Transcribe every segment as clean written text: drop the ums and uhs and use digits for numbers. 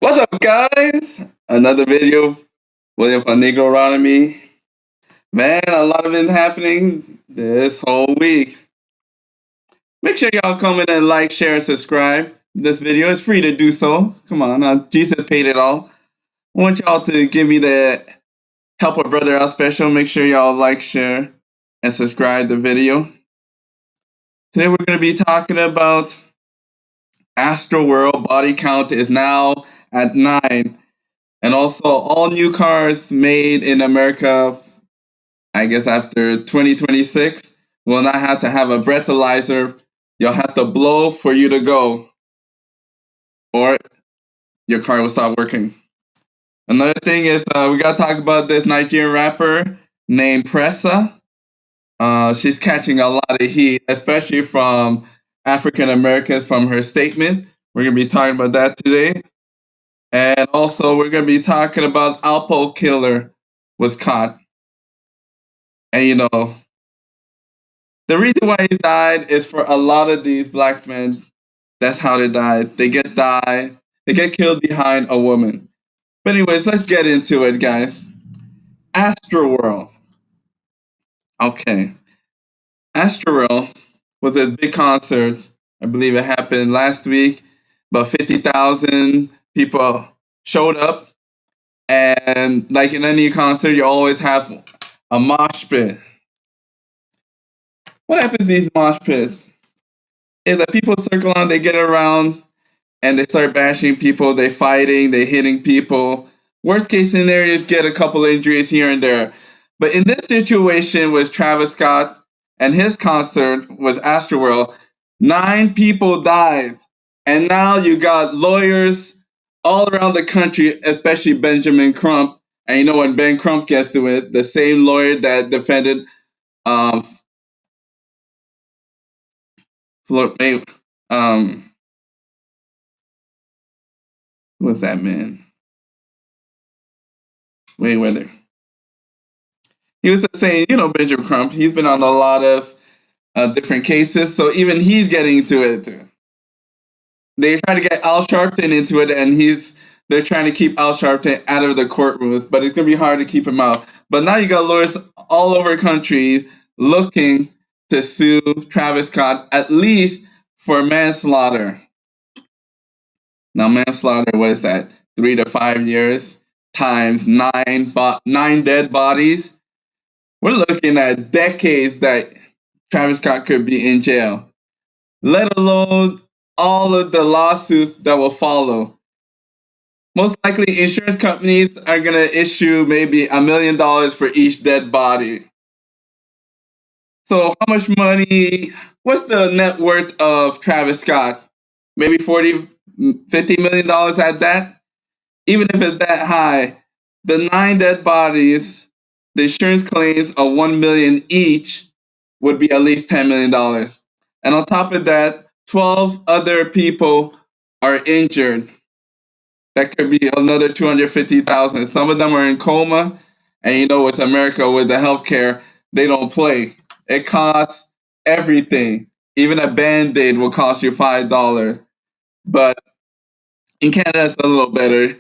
What's up, guys? Another video. William from Negronomy. Man, a lot of it happening this whole week. Make sure y'all comment and like, share, and subscribe. This video is free to do so. Come on, Jesus paid it all. I want y'all to give me the help a brother out special. Make sure y'all like, share, and subscribe the video. Today we're going to be talking about Astro World Body count is now at 9. And also, all new cars made in America, I guess after 2026, will not have to have a breathalyzer. You'll have to blow for you to go, or your car will stop working. Another thing is, we got to talk about this Nigerian rapper named Pressa. She's catching a lot of heat, especially from African Americans from her statement. We're going to be talking about that today. And also, we're going to be talking about Alpo Killer was caught. And the reason why he died is for a lot of these black men, that's how they died. They get killed behind a woman. But anyways, let's get into it, guys. AstroWorld. Okay. AstroWorld was a big concert. I believe it happened last week. About 50,000 people showed up. And like in any concert, you always have a mosh pit. What happens to these mosh pits is that people circle on, they get around, and they start bashing people, they fighting, they hitting people. Worst case scenario is get a couple injuries here and there. But in this situation with Travis Scott and his concert was AstroWorld, 9 people died. And now you got lawyers all around the country, especially Benjamin Crump. And you know when Ben Crump gets to it, the same lawyer that defended Floyd, what's that man? Mayweather. He was saying, Benjamin Crump, he's been on a lot of different cases, so even he's getting into it too. They try to get Al Sharpton into it, and they're trying to keep Al Sharpton out of the courtrooms, but it's going to be hard to keep him out. But now you got lawyers all over the country looking to sue Travis Scott, at least for manslaughter. Now, manslaughter, what is that? 3 to 5 years times 9 dead bodies. We're looking at decades that Travis Scott could be in jail, let alone all of the lawsuits that will follow. Most likely, insurance companies are going to issue maybe $1 million for each dead body. So how much money, what's the net worth of Travis Scott? Maybe $40, $50 million at that? Even if it's that high, the 9 dead bodies, the insurance claims of $1 million each would be at least $10 million. And on top of that, 12 other people are injured. That could be another $250,000. Some of them are in coma, and with America, with the healthcare, they don't play. It costs everything. Even a Band-Aid will cost you $5. But in Canada, it's a little better.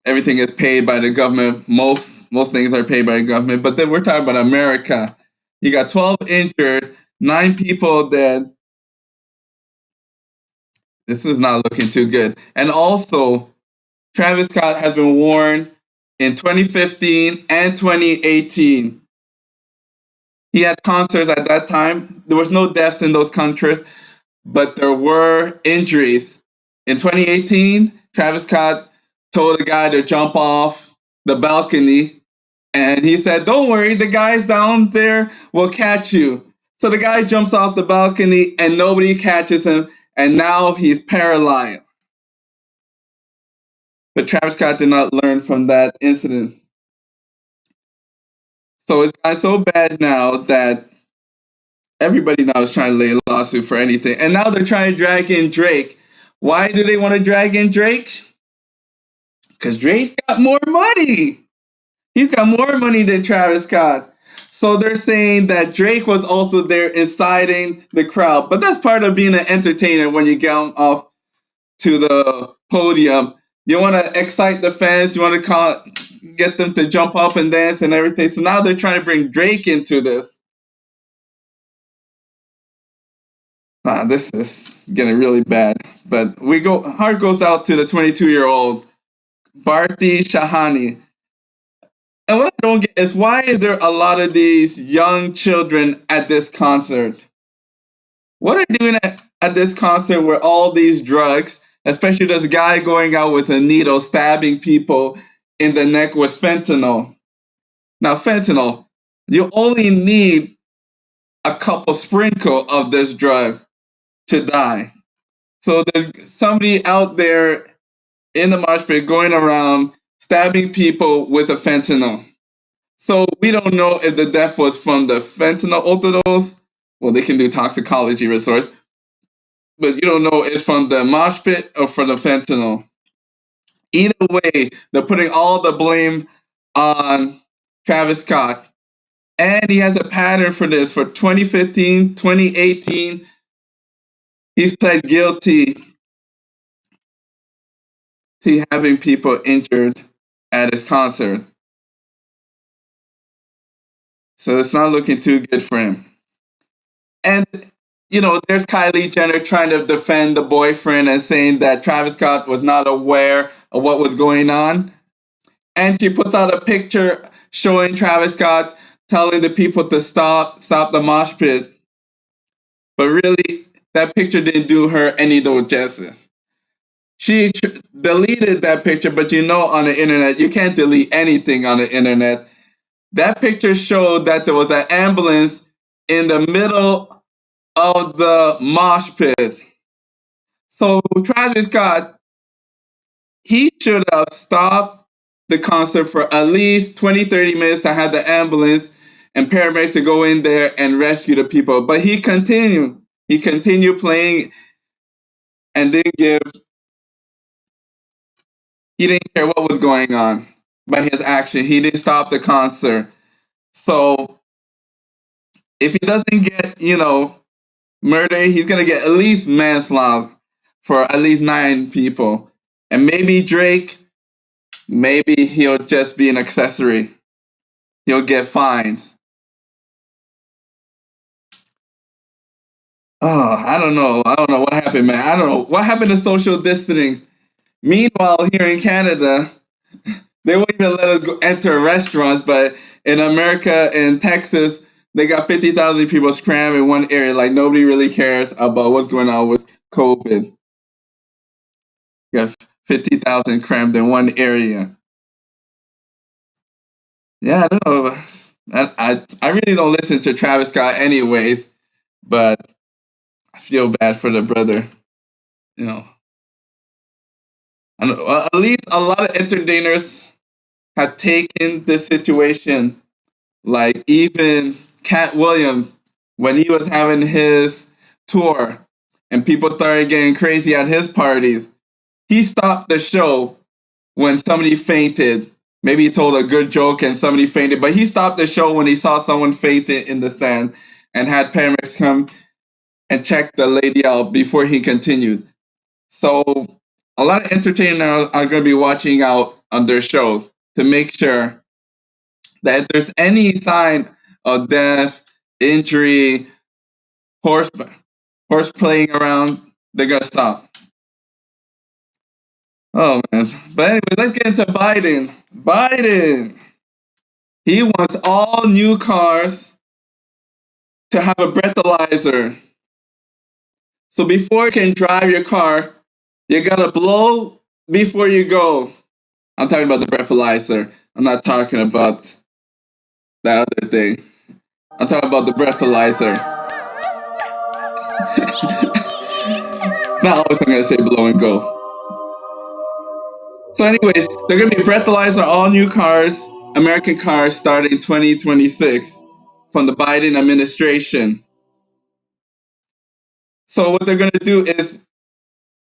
Everything is paid by the government. Most things are paid by the government. But then we're talking about America. You got 12 injured, 9 people dead. This is not looking too good. And also, Travis Scott has been warned in 2015 and 2018. He had concerts at that time. There was no deaths in those countries, but there were injuries. In 2018, Travis Scott told a guy to jump off the balcony, and he said, "Don't worry, the guys down there will catch you." So the guy jumps off the balcony, and nobody catches him, and now he's paralyzed. But Travis Scott did not learn from that incident. So it's gotten so bad now that everybody now is trying to lay a lawsuit for anything. And now they're trying to drag in Drake. Why do they want to drag in Drake? Because Drake's got more money. He's got more money than Travis Scott. So they're saying that Drake was also there inciting the crowd. But that's part of being an entertainer when you get off to the podium. You want to excite the fans. You want to get them to jump up and dance and everything. So now they're trying to bring Drake into this. This is getting really bad. But heart goes out to the 22-year-old Bharti Shahana. And what I don't get is, why is there a lot of these young children at this concert? What are they doing at this concert where all these drugs, especially this guy going out with a needle stabbing people in the neck with fentanyl? Now, fentanyl, you only need a couple sprinkle of this drug to die. So there's somebody out there in the mosh pit going around stabbing people with a fentanyl. So we don't know if the death was from the fentanyl overdose. Well, they can do toxicology resource, but you don't know it's from the mosh pit or from the fentanyl. Either way, they're putting all the blame on Travis Scott. And he has a pattern for this. For 2015, 2018, he's pled guilty to having people injured at his concert. So it's not looking too good for him. And, there's Kylie Jenner trying to defend the boyfriend and saying that Travis Scott was not aware of what was going on. And she puts out a picture showing Travis Scott telling the people to stop the mosh pit. But really, that picture didn't do her any justice. She deleted that picture, but on the internet, you can't delete anything on the internet. That picture showed that there was an ambulance in the middle of the mosh pit. So Travis Scott, he should have stopped the concert for at least 20, 30 minutes to have the ambulance and paramedics to go in there and rescue the people. But he continued. He continued playing and he didn't care what was going on by his action. He didn't stop the concert. So if he doesn't get, murder, he's going to get at least manslaughter for at least 9 people. And maybe Drake, maybe he'll just be an accessory. He'll get fined. Oh, I don't know. I don't know what happened, man. I don't know. What happened to social distancing? Meanwhile, here in Canada, they won't even let us enter restaurants, but in America, in Texas, they got 50,000 people crammed in one area. Like, nobody really cares about what's going on with COVID. You got 50,000 crammed in one area. Yeah, I don't know. I really don't listen to Travis Scott anyways, but I feel bad for the brother. At least a lot of entertainers have taken this situation. Like even Cat Williams, when he was having his tour and people started getting crazy at his parties, he stopped the show when somebody fainted. Maybe he told a good joke and somebody fainted, but he stopped the show when he saw someone fainted in the stand and had paramedics come and check the lady out before he continued. So a lot of entertainers are going to be watching out on their shows to make sure that if there's any sign of death, injury, horse playing around, they're going to stop. Oh, man. But anyway, let's get into Biden. Biden! He wants all new cars to have a breathalyzer. So before you can drive your car, you got to blow before you go. I'm talking about the breathalyzer. I'm not talking about that other thing. I'm talking about the breathalyzer. It's not always I'm going to say blow and go. So anyways, they're going to be breathalyzer all new cars, American cars, starting 2026 from the Biden administration. So what they're going to do is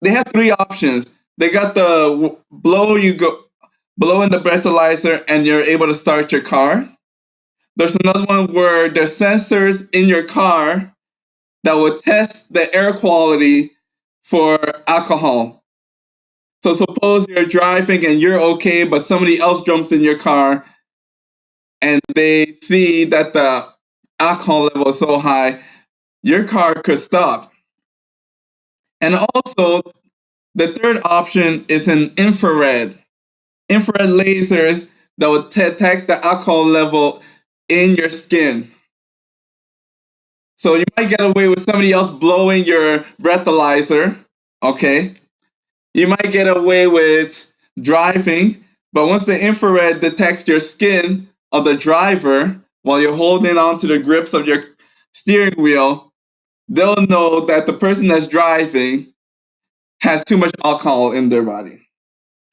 they have 3 options. They got the blow in the breathalyzer and you're able to start your car. There's another one where there's sensors in your car that will test the air quality for alcohol. So suppose you're driving and you're okay, but somebody else jumps in your car and they see that the alcohol level is so high, your car could stop. And also, the third option is an infrared lasers that will detect the alcohol level in your skin. So you might get away with somebody else blowing your breathalyzer, okay? You might get away with driving, but once the infrared detects your skin of the driver while you're holding on to the grips of your steering wheel, they'll know that the person that's driving has too much alcohol in their body.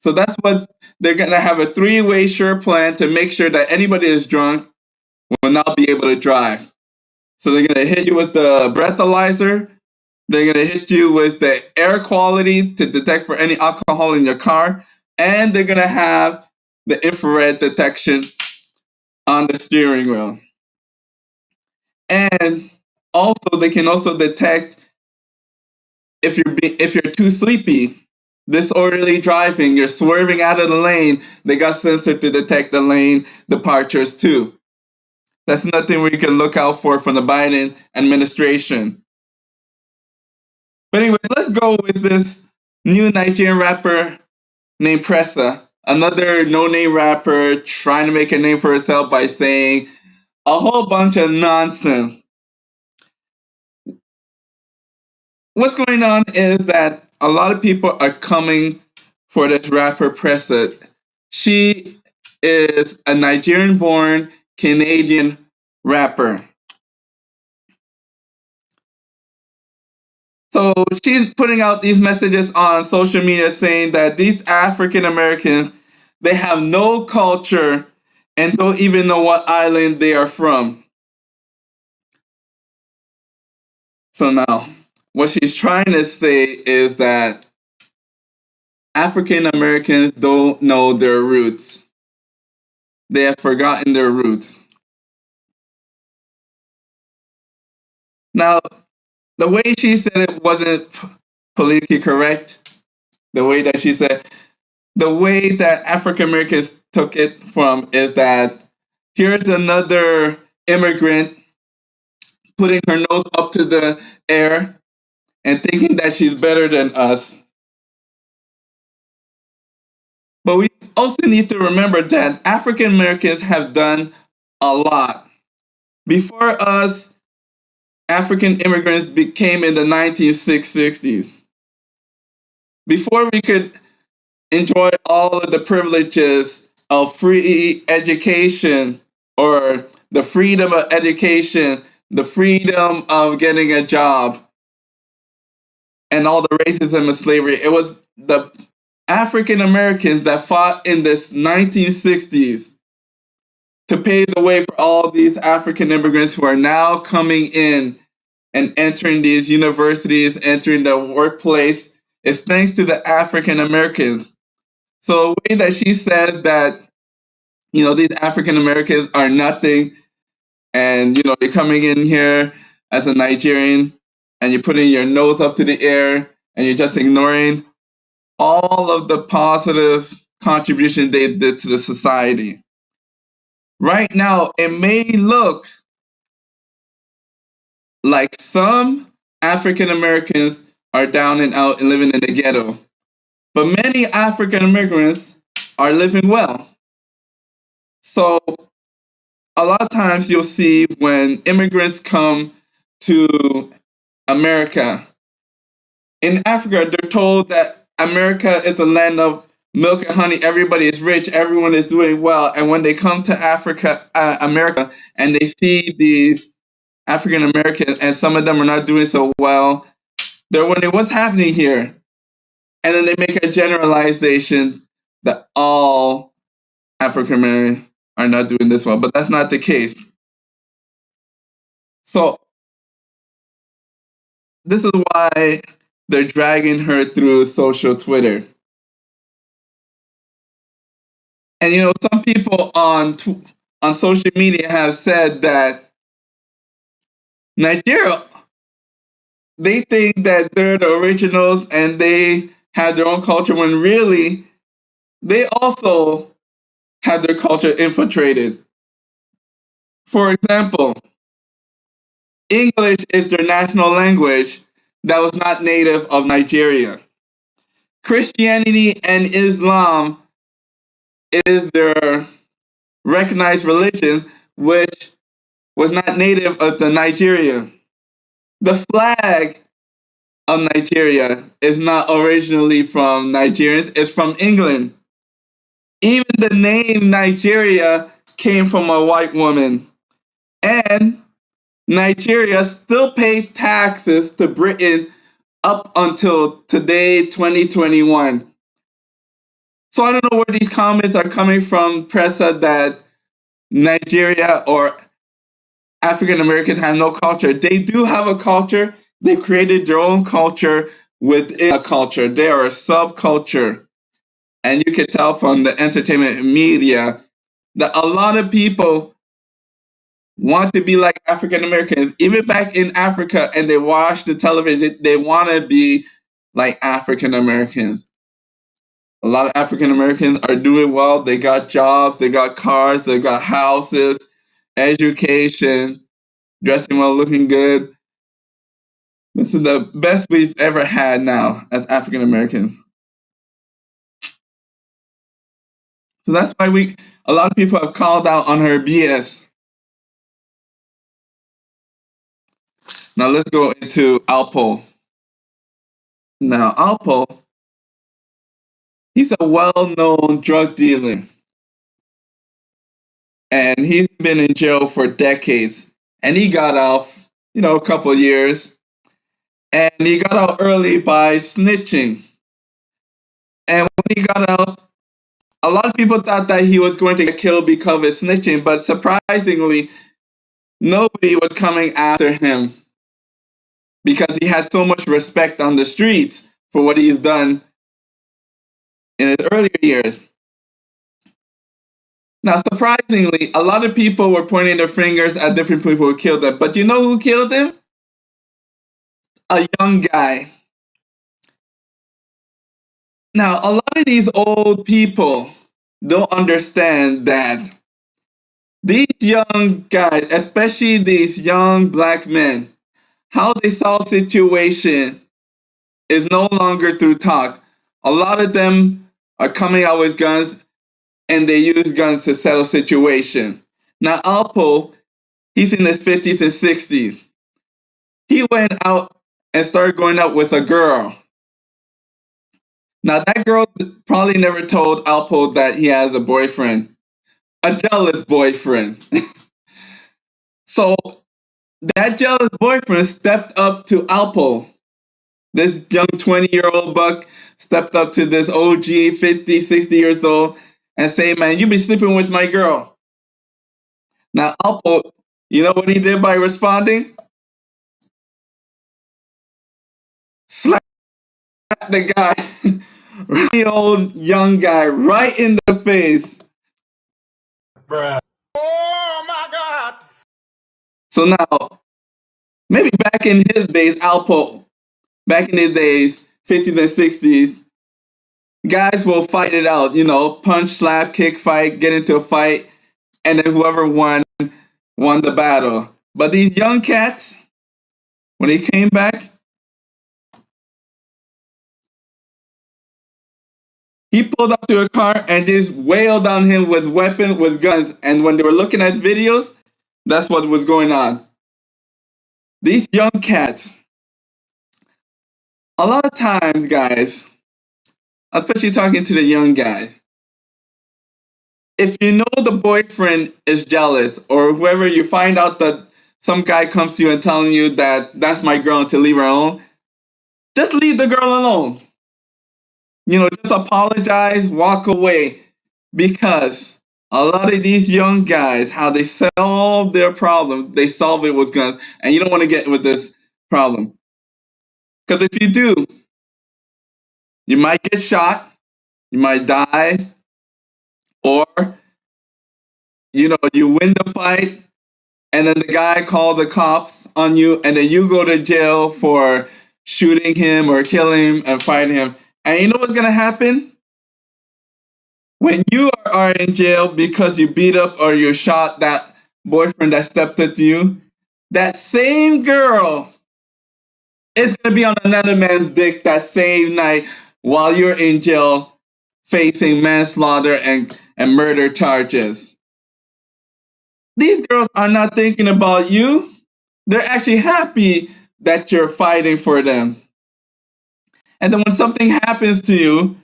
So that's what they're going to have a three-way sure plan to make sure that anybody that's drunk will not be able to drive. So they're going to hit you with the breathalyzer. They're going to hit you with the air quality to detect for any alcohol in your car. And they're going to have the infrared detection on the steering wheel. And also, they can also detect if you're too sleepy, disorderly driving, you're swerving out of the lane. They got sensor to detect the lane departures too. That's nothing we can look out for from the Biden administration. But anyway, let's go with this new Nigerian rapper named Pressa, another no-name rapper trying to make a name for herself by saying a whole bunch of nonsense. What's going on is that a lot of people are coming for this rapper Pressa. She is a Nigerian-born Canadian rapper. So she's putting out these messages on social media saying that these African Americans, they have no culture and don't even know what island they are from. So now, what she's trying to say is that African Americans don't know their roots. They have forgotten their roots. Now, the way she said it wasn't politically correct. The way that she said, the way that African Americans took it from is that here's another immigrant putting her nose up to the air and thinking that she's better than us. But we also need to remember that African Americans have done a lot. Before us, African immigrants became in the 1960s. Before we could enjoy all of the privileges of free education or the freedom of education, the freedom of getting a job, and all the racism and slavery. It was the African Americans that fought in this 1960s to pave the way for all these African immigrants who are now coming in and entering these universities, entering the workplace. It's thanks to the African Americans. So the way that she said that, these African Americans are nothing, and you're coming in here as a Nigerian, and you're putting your nose up to the air, and you're just ignoring all of the positive contribution they did to the society. Right now, it may look like some African Americans are down and out and living in the ghetto, but many African immigrants are living well. So a lot of times you'll see when immigrants come to America, in Africa, they're told that America is a land of milk and honey. Everybody is rich. Everyone is doing well. And when they come to America, and they see these African Americans, and some of them are not doing so well, they're wondering what's happening here. And then they make a generalization that all African Americans are not doing this well, but that's not the case. So this is why they're dragging her through social Twitter. And some people on social media have said that Nigeria, they think that they're the originals and they had their own culture when really they also had their culture infiltrated. For example, English is their national language that was not native of Nigeria. Christianity and Islam is their recognized religion, which was not native of the Nigeria. The flag of Nigeria is not originally from Nigerians, it's from England. Even the name Nigeria came from a white woman. And Nigeria still pays taxes to Britain up until today, 2021. So I don't know where these comments are coming from, Pressa, that Nigeria or African Americans have no culture. They do have a culture. They created their own culture within a culture. They are a subculture. And you can tell from the entertainment media that a lot of people want to be like African Americans. Even back in Africa and they watch the television, they want to be like African Americans. A lot of African Americans are doing well. They got jobs, they got cars, they got houses, education, dressing well, looking good. This is the best we've ever had now as African Americans. So that's why a lot of people have called out on her BS. Now let's go into Alpo. Now Alpo, he's a well-known drug dealer. And he's been in jail for decades. And he got out, a couple of years. And he got out early by snitching. And when he got out, a lot of people thought that he was going to get killed because of his snitching, but surprisingly, nobody was coming after him because he has so much respect on the streets for what he's done in his earlier years. Now, surprisingly, a lot of people were pointing their fingers at different people who killed him, but you know who killed him? A young guy. Now, a lot of these old people don't understand that these young guys, especially these young black men, how they solve situation is no longer through talk. A lot of them are coming out with guns and they use guns to settle situation. Now, Alpo, he's in his 50s and 60s. He went out and started going out with a girl. Now, that girl probably never told Alpo that he has a boyfriend, a jealous boyfriend. So, that jealous boyfriend stepped up to Alpo. This young 20-year-old buck stepped up to this OG, 50, 60 years old, and say, man, you be sleeping with my girl. Now, Alpo, you know what he did by responding? Slap the guy, really old young guy, right in the face. Bruh. Oh my God. So now, maybe back in his days, Alpo, back in his days, 50s and 60s, guys will fight it out, punch, slap, kick, fight, get into a fight, and then whoever won the battle. But these young cats, when he came back, he pulled up to a car and just wailed on him with weapons, with guns. And when they were looking at his videos, that's what was going on. These young cats, a lot of times, guys, especially talking to the young guy, if you know the boyfriend is jealous or whoever, you find out that some guy comes to you and telling you that that's my girl and to leave her alone, just leave the girl alone. Just apologize, walk away. Because a lot of these young guys, how they solve their problem, they solve it with guns. And you don't want to get with this problem. Because if you do, you might get shot, you might die, or, you win the fight, and then the guy calls the cops on you, and then you go to jail for shooting him or killing him and fighting him. And you know what's gonna happen? When you are in jail because you beat up or you shot that boyfriend that stepped at you, that same girl is gonna be on another man's dick that same night while you're in jail facing manslaughter and murder charges. These girls are not thinking about you. They're actually happy that you're fighting for them. And then when something happens to you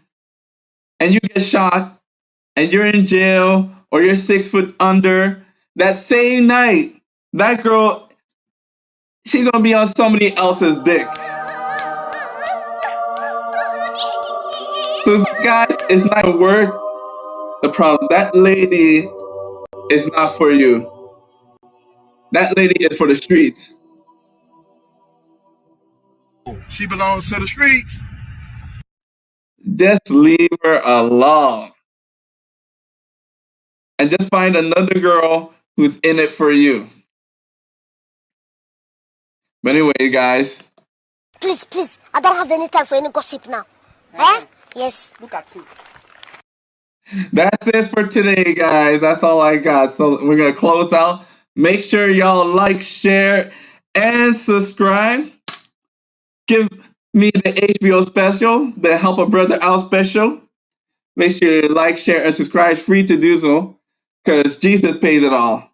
and you get shot and you're in jail or you're 6 foot under, that same night, that girl, she's gonna be on somebody else's dick. So guys, it's not worth the problem. That lady is not for you. That lady is for the streets. She belongs to the streets. Just leave her alone. And just find another girl who's in it for you. But anyway, guys. Please, I don't have any time for any gossip now. Eh? Yes. Look at you. That's it for today, guys. That's all I got. So we're going to close out. Make sure y'all like, share, and subscribe. Give me the HBO special, the Help a Brother Out special. Make sure you like, share, and subscribe. It's free to do so because Jesus pays it all.